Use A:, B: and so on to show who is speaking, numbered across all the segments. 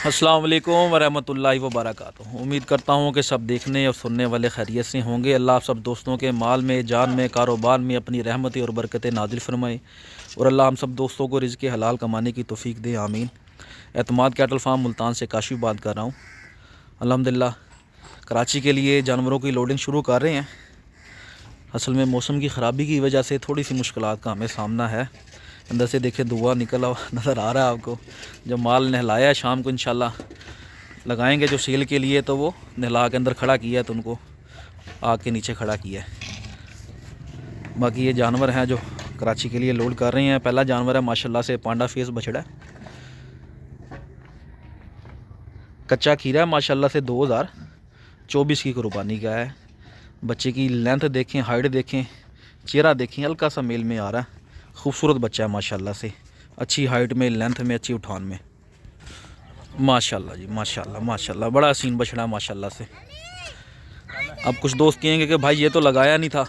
A: अस्सलाम वालेकुम वरहमतुल्लाहि वबरकातुहू। उम्मीद करता हूँ कि सब देखने और सुनने वाले खैरियत से होंगे। अल्लाह आप सब दोस्तों के माल में, जान में, कारोबार में अपनी रहमतें और बरकतें नाजिल फरमाए और अल्लाह हम सब दोस्तों को रिज़्क़ हलाल कमाने की तौफीक दे, आमीन। एतमाद कैटल फार्म मुल्तान से काशिफ बात कर रहा हूँ। अल्हम्दुलिल्लाह कराची के लिए जानवरों की लोडिंग शुरू कर रहे हैं। असल में मौसम की ख़राबी की वजह से थोड़ी सी मुश्किलात का हमें सामना है। अंदर से देखे धुआं निकला नज़र आ रहा है आपको। जब माल नहलाया है शाम को इंशाल्लाह लगाएंगे जो सेल के लिए, तो वो नहला के अंदर खड़ा किया है, तो उनको आग के नीचे खड़ा किया है। बाकी ये जानवर हैं जो कराची के लिए लोड कर रहे हैं। पहला जानवर है माशाल्लाह से पांडा फेस बछड़ा है, कच्चा खीरा है माशाल्लाह से 2024 की कुर्बानी का है। बच्चे की लेंथ देखें, हाइट देखें, चेहरा देखें, हल्का सा मेल में आ रहा है। खूबसूरत बच्चा है माशाल्लाह से, अच्छी हाइट में, लेंथ में, अच्छी उठान में माशाल्लाह जी, माशाल्लाह माशाल्लाह। बड़ा हसीन बछड़ा माशाल्लाह से। अब कुछ दोस्त कहेंगे कि भाई ये तो लगाया नहीं था,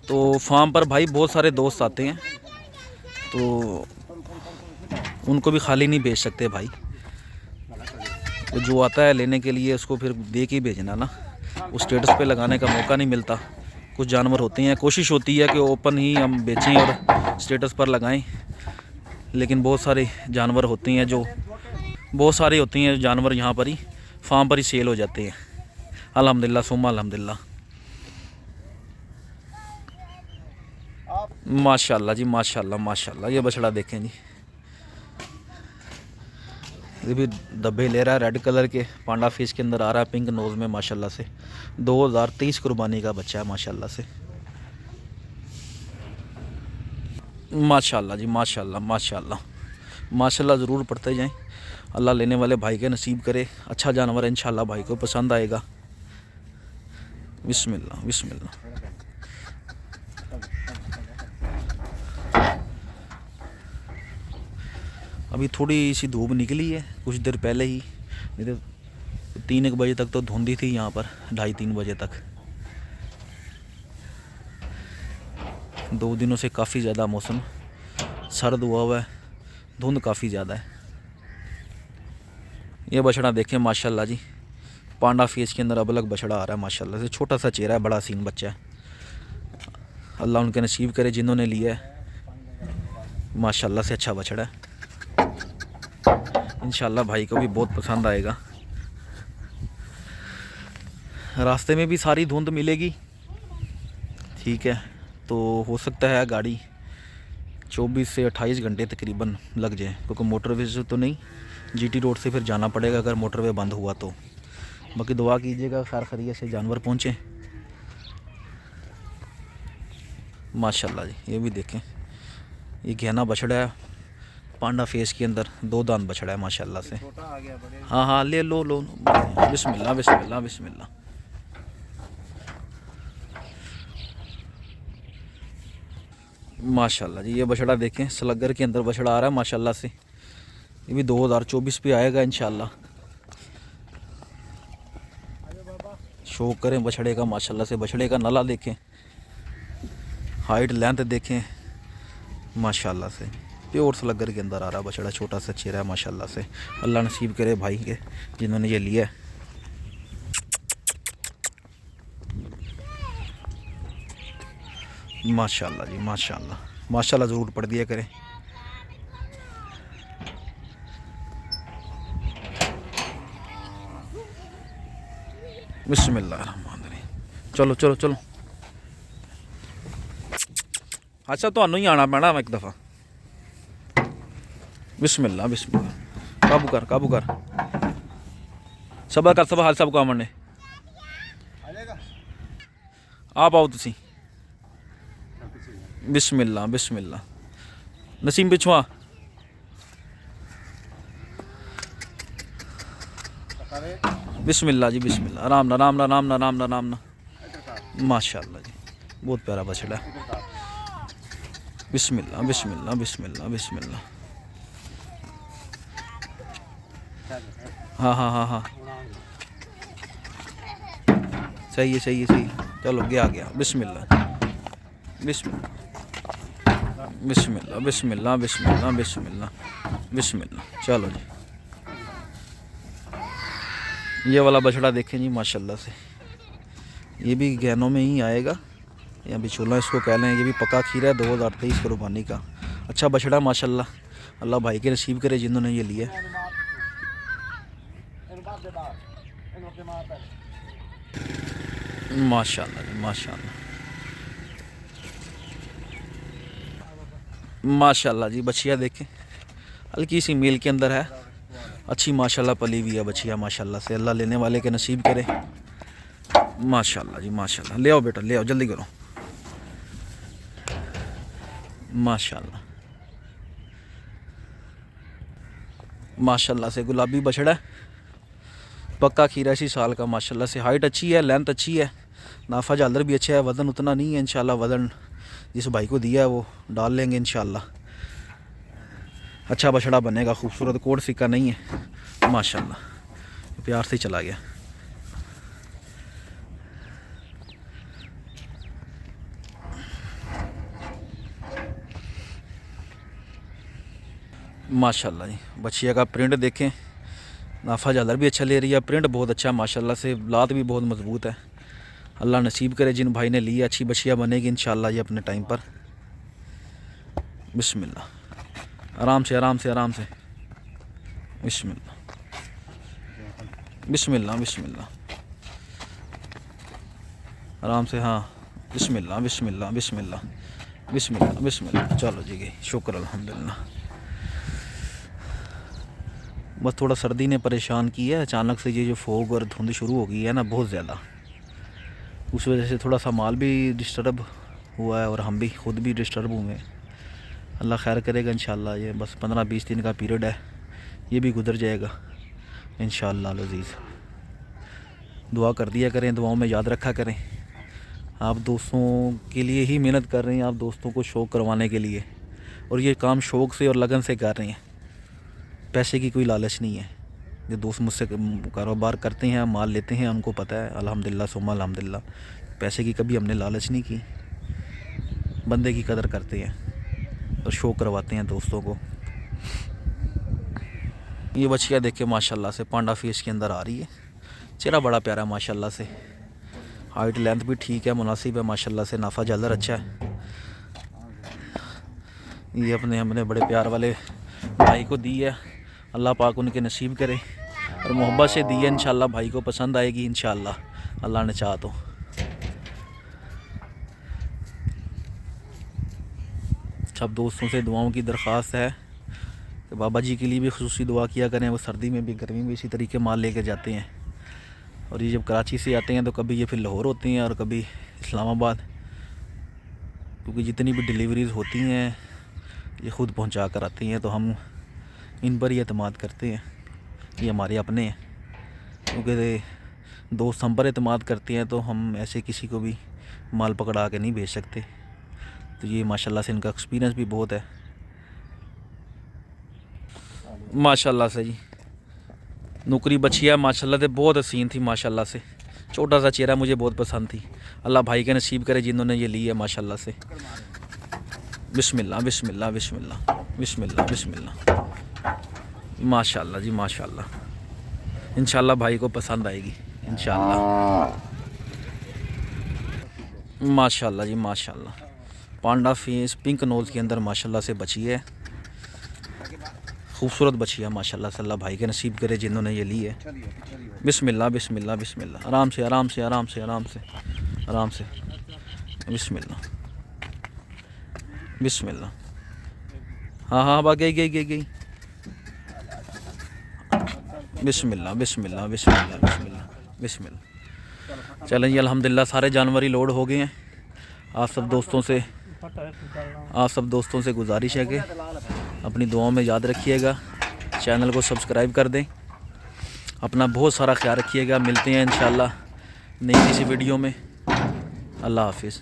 A: तो फार्म पर भाई बहुत सारे दोस्त आते हैं, तो उनको भी खाली नहीं भेज सकते भाई। तो जो आता है लेने के लिए उसको फिर दे के ही भेजना ना, उस स्टेटस पे लगाने का मौका नहीं मिलता। कुछ जानवर होते हैं, कोशिश होती है कि ओपन ही हम बेचें और स्टेटस पर लगाएं, लेकिन बहुत सारे जानवर होते हैं जो जानवर यहाँ पर ही फार्म पर ही सेल हो जाते हैं। अल्हम्दुलिल्लाह सुम्मा अल्हम्दुलिल्लाह। माशाल्लाह जी, माशाल्लाह माशाल्लाह। ये बछड़ा देखें जी, ये भी दब्बे ले रहा है, रेड कलर के पांडा फेस के अंदर आ रहा है, पिंक नोज़ में माशाल्लाह से। 2023 कुर्बानी का बच्चा है माशाल्लाह से। माशाल्लाह जी, माशाल्लाह माशाल्लाह माशाल्लाह। ज़रूर पढ़ते जाएं, अल्लाह लेने वाले भाई के नसीब करे। अच्छा जानवर है इंशाल्लाह, भाई को पसंद आएगा। बिस्मिल्लाह बिस्मिल्लाह। अभी थोड़ी सी धूप निकली है कुछ देर पहले ही, नहीं तो 3-1 बजे तक तो धुंधी थी यहाँ पर, 2:30-3 बजे तक। 2 दिनों से काफ़ी ज़्यादा मौसम सर्द हुआ है, धुंध काफ़ी ज़्यादा है। ये बछड़ा देखें माशाल्लाह जी, पांडा फेस के अंदर अबलग बछड़ा आ रहा है माशाल्लाह से। छोटा सा चेहरा है, बड़ा सीन बच्चा है। अल्लाह उनके नसीब करे जिन्होंने लिया है, माशाल्लाह से अच्छा बछड़ा है। इंशाल्लाह भाई को भी बहुत पसंद आएगा। रास्ते में भी सारी धुंध मिलेगी, ठीक है, तो हो सकता है गाड़ी 24 से 28 घंटे तकरीबन लग जाए, क्योंकि मोटरवे से तो नहीं, जीटी रोड से फिर जाना पड़ेगा अगर मोटरवे बंद हुआ तो। बाकी दुआ कीजिएगा खैर खैरियत से जानवर पहुँचे माशाल्लाह जी। ये भी देखें, ये गहना बछड़ा है पांडा फेस के अंदर, 2 दांत बछड़ा है माशाल्लाह से। हाँ हाँ ले लो लो, बिस्मिल्लाह बिस्मिल्लाह बिस्मिल्लाह। माशाल्लाह जी, ये बछड़ा देखें, स्लगर के अंदर बछड़ा आ रहा है माशाल्लाह से। ये भी 2024 पे आएगा इंशाल्लाह। शौक करें बछड़े का माशाल्लाह से। बछड़े का नला देखें, हाइट लेंथ देखें माशाल्लाह से। प्योर स्लगर के अंदर आ रहा बछड़ा, छोटा सा चेहरा है माशाल्लाह से। अल्लाह नसीब करे भाई के जिन्होंने ये लिया है। माशाल्लाह जी, माशाल्लाह माशाल्लाह। ज़रूर पढ़ दिया करें। बिस्मिल्लाहिर्रहमानिर्रहीम। चलो चलो चलो। अच्छा तो ही आना पैना एक दफ़ा। बिस्मिल्लाह बिस्मिल्लाह। काबू कर काबू कर, सबर कर, सब हाल सब काम ने। आप आओ तुसी। बिस्मिल्लाह बिस्मिल्लाह। नसीम पिछुआ। बिस्मिल्लाह जी बिस्मिल्लाह। आराम ना आराम ना आराम ना आराम ना आराम ना। माशाल्लाह जी, बहुत प्यारा बछड़ा है। बिस्मिल्लाह बिस्मिल्लाह बिस्मिल्लाह बिस्मिल्लाह। हाँ हाँ हाँ हाँ, सही है सही है सही है। चलो गया गया। बिस्मिल्लाह बिस्मिल्लाह बिस्मिल्लाह बिस्मिल्लाह बिस्मिल्लाह बिस्मिल्लाह बिस्मिल्लाह। चलो जी। ये वाला बछड़ा देखें जी माशाल्लाह से, ये भी गहनों में ही आएगा या बिचौला इसको कह लें। ये भी पका खीरा है 2023 कुर्बानी का। अच्छा बछड़ा माशाल्लाह, अल्लाह भाई के नसीब करे जिन्होंने ये लिया। माशाल्लाह जी माशाल्लाह, माशाल्लाह जी। बछिया देखें हल्की सी मील के अंदर है, अच्छी माशाल्लाह पली हुई है बछिया माशाल्लाह से। अल्लाह लेने वाले के नसीब करे। माशाल्लाह जी माशाल्लाह। ले आओ बेटा ले आओ, जल्दी करो। माशाल्लाह माशाल्लाह से गुलाबी बछड़ा है, पक्का खीरा इसी साल का माशाल्लाह से। हाइट अच्छी है, लेंथ अच्छी है, नाफा झालर भी अच्छा है। वज़न उतना नहीं है इंशाल्लाह, वज़न जिस भाई को दिया है वो डाल लेंगे इंशाल्लाह। अच्छा बछड़ा बनेगा, खूबसूरत, कोट सिक्का नहीं है माशाल्लाह। प्यार से चला गया। माशाल्लाह जी। बछिया का प्रिंट देखें, नाफा झालर भी अच्छा ले रही है, प्रिंट बहुत अच्छा है माशाल्लाह से। लात भी बहुत मजबूत है। अल्लाह नसीब करे जिन भाई ने ली है, अच्छी बछिया बनेगी इंशाल्लाह ये अपने टाइम पर। बिस्मिल्लाह, आराम से आराम से आराम से। बिस्मिल्लाह बिस्मिल्लाह बिस्मिल्लाह, आराम से। हाँ बिस्मिल्लाह बिस्मिल्लाह बिस्मिल्लाह बिस्मिल्लाह बिस्मिल्लाह। चलो जी गई, शुक्र अल्हम्दुलिल्लाह। बस थोड़ा सर्दी ने परेशान किया है, अचानक से ये जो फोग और धुंध शुरू हो गई है ना बहुत ज़्यादा, उस वजह से थोड़ा सा माल भी डिस्टर्ब हुआ है और हम भी खुद भी डिस्टर्ब हुए हैं। अल्लाह खैर करेगा इंशाल्लाह। ये बस 15-20 दिन का पीरियड है, ये भी गुजर जाएगा इंशाल्लाह अज़ीज़। दुआ कर दिया करें, दुआओं में याद रखा करें। आप दोस्तों के लिए ही मेहनत कर रहे हैं, आप दोस्तों को शौक़ करवाने के लिए, और ये काम शौक़ से और लगन से कर रहे हैं। पैसे की कोई लालच नहीं है। जो दोस्त मुझसे कारोबार करते हैं, माल लेते हैं, उनको पता है अल्हम्दुलिल्लाह सुम्मा अल्हम्दुलिल्लाह, पैसे की कभी हमने लालच नहीं की। बंदे की कदर करते हैं और शौक़ करवाते हैं दोस्तों को। ये बछिया देखे माशाल्लाह से, पांडा फेस के अंदर आ रही है, चेहरा बड़ा प्यारा है माशाल्लाह से। हाइट लेंथ भी ठीक है, मुनासिब है माशाल्लाह से। नाफा झालर अच्छा है। ये अपने हमने बड़े प्यार वाले भाई को दी है, अल्लाह पाक उनके नसीब करे, और मोहब्बत से दी है इंशाल्लाह। भाई को पसंद आएगी इंशाल्लाह, अल्लाह ने चाहा तो। सब दोस्तों से दुआओं की दरख्वास्त है कि बाबा जी के लिए भी खुसूसी दुआ किया करें। वो सर्दी में भी गर्मी में इसी तरीके माल लेके जाते हैं, और ये जब कराची से आते हैं तो कभी ये फिर लाहौर होते हैं और कभी इस्लामाबाद, क्योंकि जितनी भी डिलीवरीज़ होती हैं ये ख़ुद पहुंचा कर आती हैं। तो हम इन पर ही एतमाद करते हैं, ये हमारे अपने हैं। क्योंकि दोस्त हम पर एतमाद करते हैं तो हम ऐसे किसी को भी माल पकड़ा के नहीं भेज सकते। तो ये माशाल्लाह से इनका एक्सपीरियंस भी बहुत है माशाल्लाह से जी। नुकरी बछिया माशाल्लाह से बहुत हसीन थी माशाल्लाह से, छोटा सा चेहरा, मुझे बहुत पसंद थी। अल्लाह भाई के नसीब करे जिन्होंने ये ली है माशाल्लाह से। बिस्मिल्लाह बिस्मिल्लाह बिस्मिल्लाह बिस्मिल्लाह बिस्मिल्लाह। माशाल्लाह जी माशाल्लाह, इंशाल्लाह भाई को पसंद आएगी इंशाल्लाह। माशाल्लाह जी माशाल्लाह। पांडा फेस पिंक नोज़ के अंदर माशाल्लाह से बची है, खूबसूरत बची है माशाल्लाह से। अल्लाह भाई के नसीब करे जिन्होंने ये ली है। बिस्मिल्लाह बिस्मिल्लाह बिस्मिल्लाह, आराम से आराम से आराम से आराम से आराम से। बिस्मिल्लाह बिस्मिल्लाह। हाँ हाँ बा गई गई गई गई। बिस्मिल्लाह बिस्मिल्लाह बिस्मिल्लाह बिस्मिल्लाह बिस्मिल्लाह। चलें जी अल्हम्दुलिल्लाह, सारे जानवर ही लोड हो गए हैं। आप सब दोस्तों से गुजारिश है कि अपनी दुआओं में याद रखिएगा, चैनल को सब्सक्राइब कर दें, अपना बहुत सारा ख्याल रखिएगा। मिलते हैं इंशाल्लाह नई किसी वीडियो में। अल्लाह हाफिज़।